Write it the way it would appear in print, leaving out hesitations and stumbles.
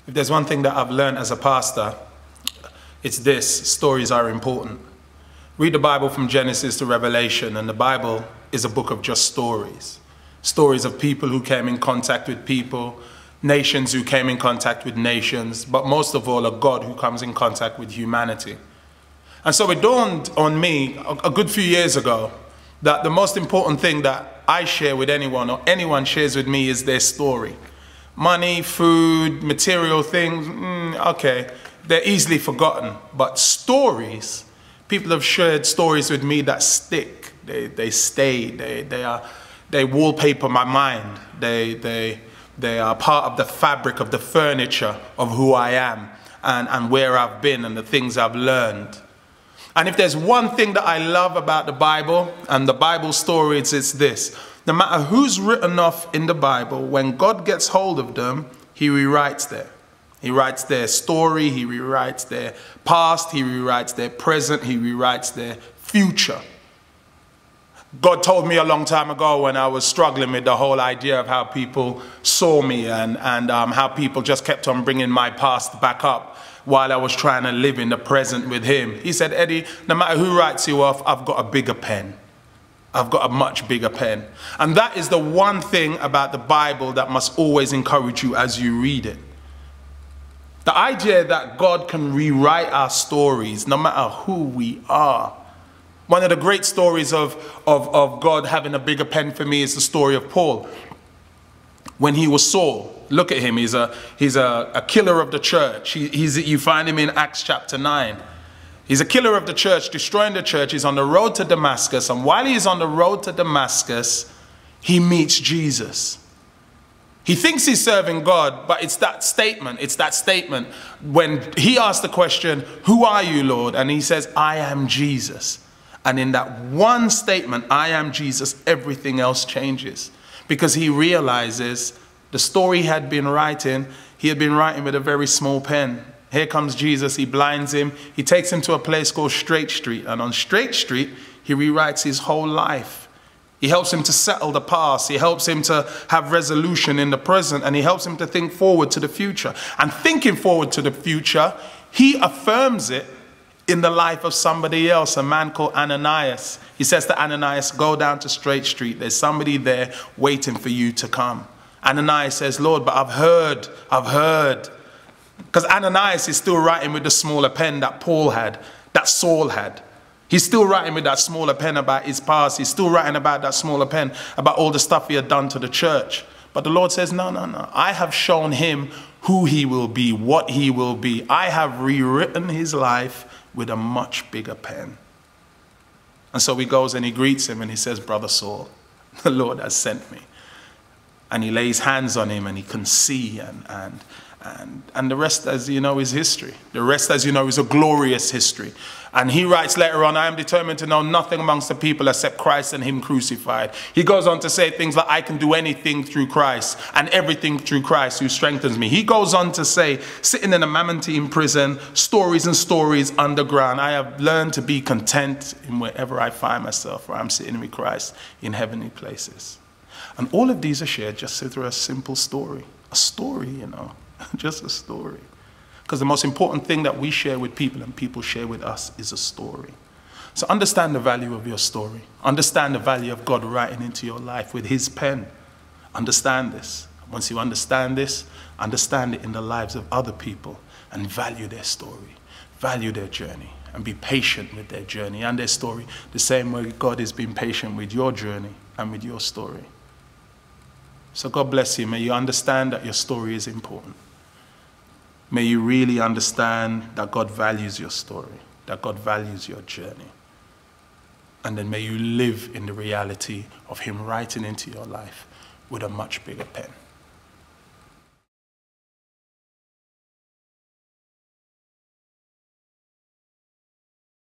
If there's one thing that I've learned as a pastor, it's this: stories are important. Read the Bible from Genesis to Revelation, and the Bible is a book of just stories. Stories of people who came in contact with people, nations who came in contact with nations, but most of all, a God who comes in contact with humanity. And so it dawned on me a good few years ago that the most important thing that I share with anyone, or anyone shares with me, is their story. Money, food, material things, okay, they're easily forgotten. But stories, people have shared stories with me that stick. They stay. They wallpaper my mind. They are part of the fabric of the furniture of who I am and where I've been and the things I've learned. And if there's one thing that I love about the Bible and the Bible stories, it's this: no matter who's written off in the Bible, when God gets hold of them, he rewrites there. He writes their story, he rewrites their past, he rewrites their present, he rewrites their future. God told me a long time ago, when I was struggling with the whole idea of how people saw me and how people just kept on bringing my past back up while I was trying to live in the present with him. He said, Eddie, no matter who writes you off, I've got a bigger pen. I've got a much bigger pen. And that is the one thing about the Bible that must always encourage you as you read it. The idea that God can rewrite our stories, no matter who we are. One of the great stories of God having a bigger pen for me is the story of Paul. When he was Saul, look at him, he's a killer of the church. You find him in Acts chapter 9. He's a killer of the church, destroying the church. He's on the road to Damascus, and while he's on the road to Damascus, he meets Jesus. He thinks he's serving God, but it's that statement when he asks the question, who are you, Lord? And he says, I am Jesus. And in that one statement, I am Jesus, everything else changes. Because he realizes the story he had been writing with a very small pen. Here comes Jesus, he blinds him, he takes him to a place called Straight Street. And on Straight Street, he rewrites his whole life. He helps him to settle the past. He helps him to have resolution in the present. And he helps him to think forward to the future. And thinking forward to the future, he affirms it in the life of somebody else, a man called Ananias. He says to Ananias, go down to Straight Street. There's somebody there waiting for you to come. Ananias says, Lord, but I've heard. Because Ananias is still writing with the smaller pen that Paul had, that Saul had. He's still writing with that smaller pen about his past. He's still writing about that smaller pen about all the stuff he had done to the church. But the Lord says, no. I have shown him who he will be, what he will be. I have rewritten his life with a much bigger pen. And so he goes and he greets him and he says, Brother Saul, the Lord has sent me. And he lays hands on him and he can see, and the rest, as you know, is history. The rest, as you know, is a glorious history. And he writes later on, I am determined to know nothing amongst the people except Christ and him crucified. He goes on to say things like, I can do anything through Christ and everything through Christ who strengthens me. He goes on to say, sitting in a Mamertine prison, stories and stories underground, I have learned to be content in wherever I find myself, where I'm sitting with Christ in heavenly places. And all of these are shared just through a simple story. A story, you know, just a story. Because the most important thing that we share with people and people share with us is a story. So understand the value of your story. Understand the value of God writing into your life with his pen. Understand this. Once you understand this, understand it in the lives of other people and value their story, value their journey, and be patient with their journey and their story, the same way God has been patient with your journey and with your story. So God bless you. May you understand that your story is important. May you really understand that God values your story, that God values your journey. And then may you live in the reality of him writing into your life with a much bigger pen.